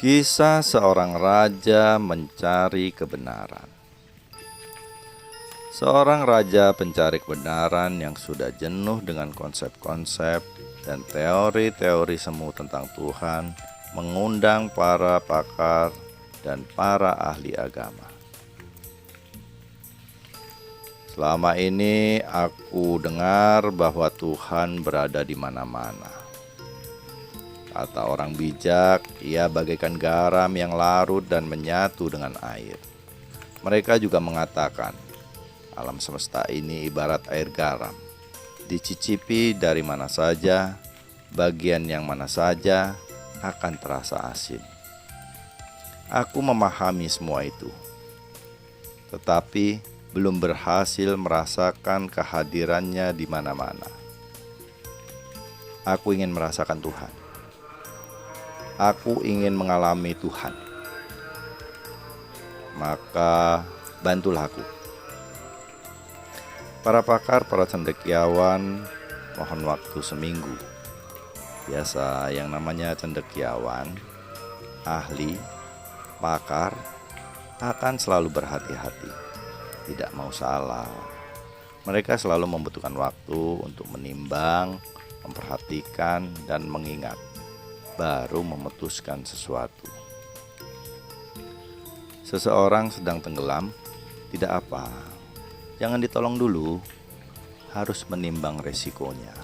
Kisah seorang raja mencari kebenaran. Seorang raja pencari kebenaran yang sudah jenuh dengan konsep-konsep dan teori-teori semu tentang Tuhan mengundang para pakar dan para ahli agama. Selama ini aku dengar bahwa Tuhan berada di mana-mana. Kata orang bijak, ia bagaikan garam yang larut dan menyatu dengan air. Mereka juga mengatakan, alam semesta ini ibarat air garam, dicicipi dari mana saja, bagian yang mana saja akan terasa asin. Aku memahami semua itu, tetapi belum berhasil merasakan kehadirannya di mana-mana. Aku ingin merasakan Tuhan. Aku ingin mengalami Tuhan. Maka bantulah aku. Para pakar, para cendekiawan mohon waktu seminggu. Biasa yang namanya cendekiawan, ahli, pakar akan selalu berhati-hati, tidak mau salah. Mereka selalu membutuhkan waktu untuk menimbang, memperhatikan, dan mengingat, baru memutuskan sesuatu. Seseorang sedang tenggelam, tidak apa, jangan ditolong dulu, harus menimbang resikonya,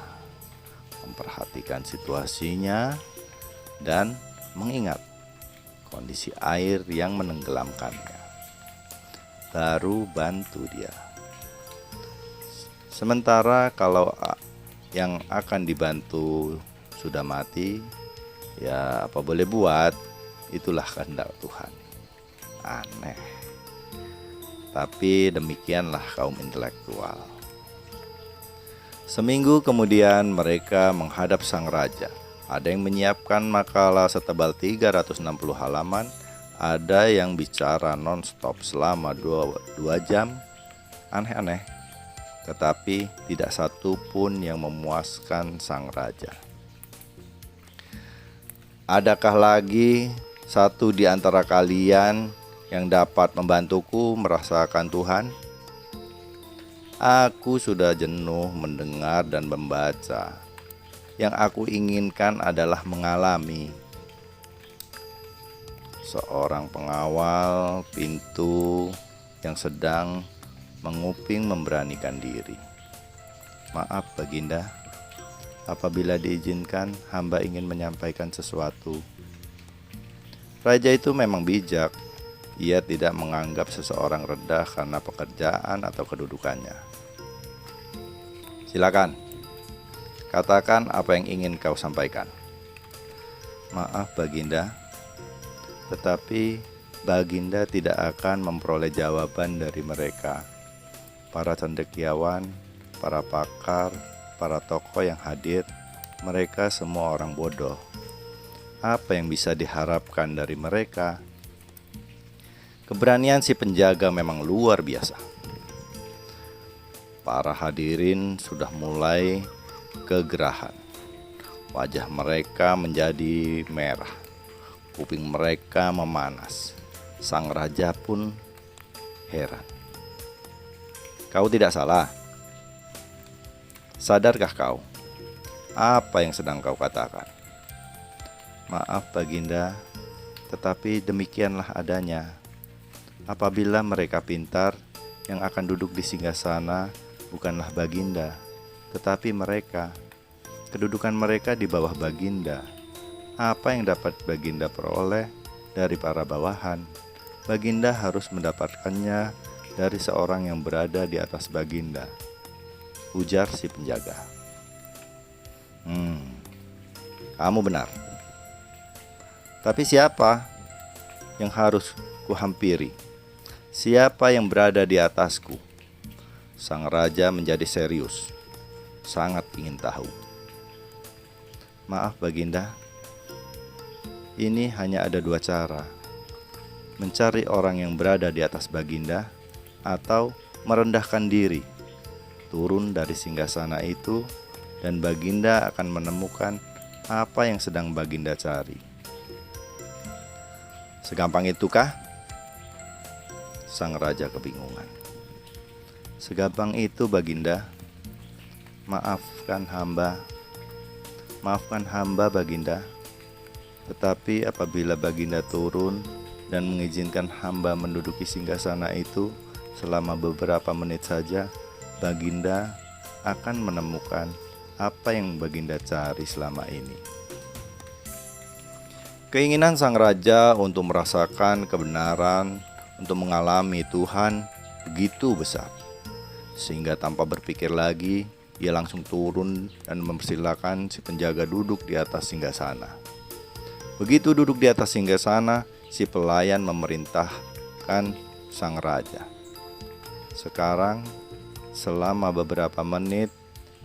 memperhatikan situasinya, dan mengingat kondisi air yang menenggelamkannya. Baru bantu dia. Sementara kalau yang akan dibantu sudah mati, ya apa boleh buat, itulah kehendak Tuhan. Aneh. Tapi demikianlah kaum intelektual. Seminggu kemudian mereka menghadap sang raja. Ada yang menyiapkan makalah setebal 360 halaman, ada yang bicara non-stop selama 2 jam. Aneh-aneh, tetapi tidak satu pun yang memuaskan sang raja. Adakah lagi satu di antara kalian yang dapat membantuku merasakan Tuhan? Aku sudah jenuh mendengar dan membaca. Yang aku inginkan adalah mengalami. Seorang pengawal pintu yang sedang menguping memberanikan diri. Maaf Baginda, apabila diizinkan, hamba ingin menyampaikan sesuatu. Raja itu memang bijak. Ia tidak menganggap seseorang rendah karena pekerjaan atau kedudukannya. Silakan, katakan apa yang ingin kau sampaikan. Maaf Baginda, tetapi Baginda tidak akan memperoleh jawaban dari mereka. Para cendekiawan, para pakar, para tokoh yang hadir, mereka semua orang bodoh. Apa yang bisa diharapkan dari mereka? Keberanian si penjaga memang luar biasa. Para hadirin sudah mulai kegerahan. Wajah mereka menjadi merah, kuping mereka memanas. Sang raja pun heran. Kau tidak salah. Sadarkah kau apa yang sedang kau katakan? Maaf Baginda, tetapi demikianlah adanya. Apabila mereka pintar, yang akan duduk di singgasana bukanlah Baginda, tetapi mereka. Kedudukan mereka di bawah Baginda. Apa yang dapat Baginda peroleh dari para bawahan? Baginda harus mendapatkannya dari seorang yang berada di atas Baginda, ujar si penjaga. Kamu benar. Tapi siapa yang harus kuhampiri? Siapa yang berada di atasku? Sang raja menjadi serius, sangat ingin tahu. Maaf Baginda, ini hanya ada 2 cara. Mencari orang yang berada di atas Baginda, atau merendahkan diri, turun dari singgasana itu, dan Baginda akan menemukan apa yang sedang Baginda cari. Segampang itukah? Sang raja kebingungan. Segampang itu, Baginda. Maafkan hamba, Baginda. Tetapi apabila Baginda turun dan mengizinkan hamba menduduki singgasana itu selama beberapa menit saja, Baginda akan menemukan apa yang Baginda cari selama ini. Keinginan sang raja untuk merasakan kebenaran, untuk mengalami Tuhan begitu besar, sehingga tanpa berpikir lagi, ia langsung turun dan mempersilahkan si penjaga duduk di atas singgasana. Begitu duduk di atas singgasana, si pelayan memerintahkan sang raja, "Sekarang, selama beberapa menit,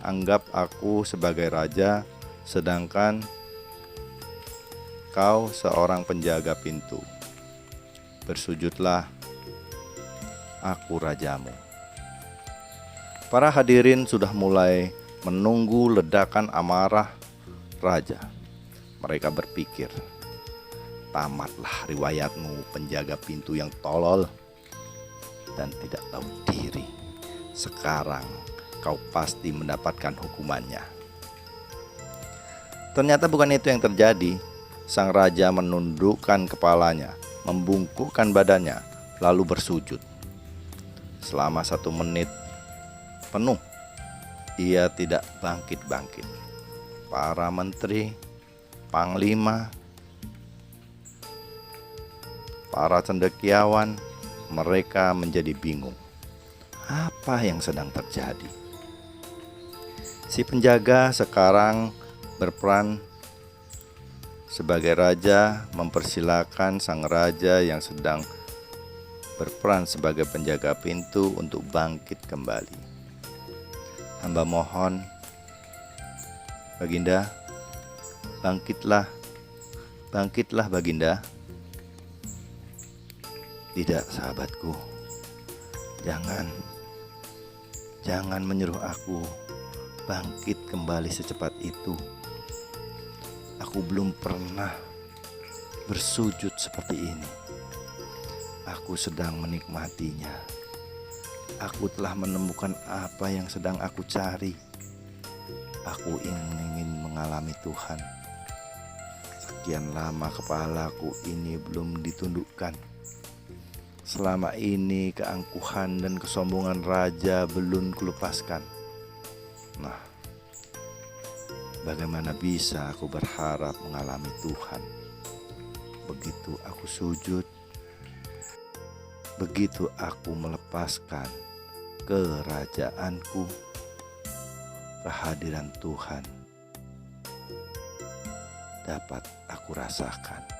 anggap aku sebagai raja, sedangkan kau seorang penjaga pintu. Bersujudlah, aku rajamu." Para hadirin sudah mulai menunggu ledakan amarah raja. Mereka berpikir, "Tamatlah riwayatmu, penjaga pintu yang tolol dan tidak tahu diri. Sekarang kau pasti mendapatkan hukumannya." Ternyata bukan itu yang terjadi. Sang raja menundukkan kepalanya, membungkukkan badannya, lalu bersujud. Selama 1 menit penuh, ia tidak bangkit-bangkit. Para menteri, panglima, para cendekiawan, mereka menjadi bingung. Apa yang sedang terjadi? Si penjaga sekarang berperan sebagai raja, mempersilahkan sang raja yang sedang berperan sebagai penjaga pintu untuk bangkit kembali. "Hamba mohon, Baginda, bangkitlah Baginda." "Tidak, sahabatku, jangan menyuruh aku bangkit kembali secepat itu. Aku belum pernah bersujud seperti ini. Aku sedang menikmatinya. Aku telah menemukan apa yang sedang aku cari. Aku ingin mengalami Tuhan. Sekian lama kepalaku ini belum ditundukkan. Selama ini keangkuhan dan kesombongan raja belum kulepaskan. Nah, bagaimana bisa aku berharap mengalami Tuhan? Begitu aku sujud, begitu aku melepaskan kerajaanku, kehadiran Tuhan dapat aku rasakan."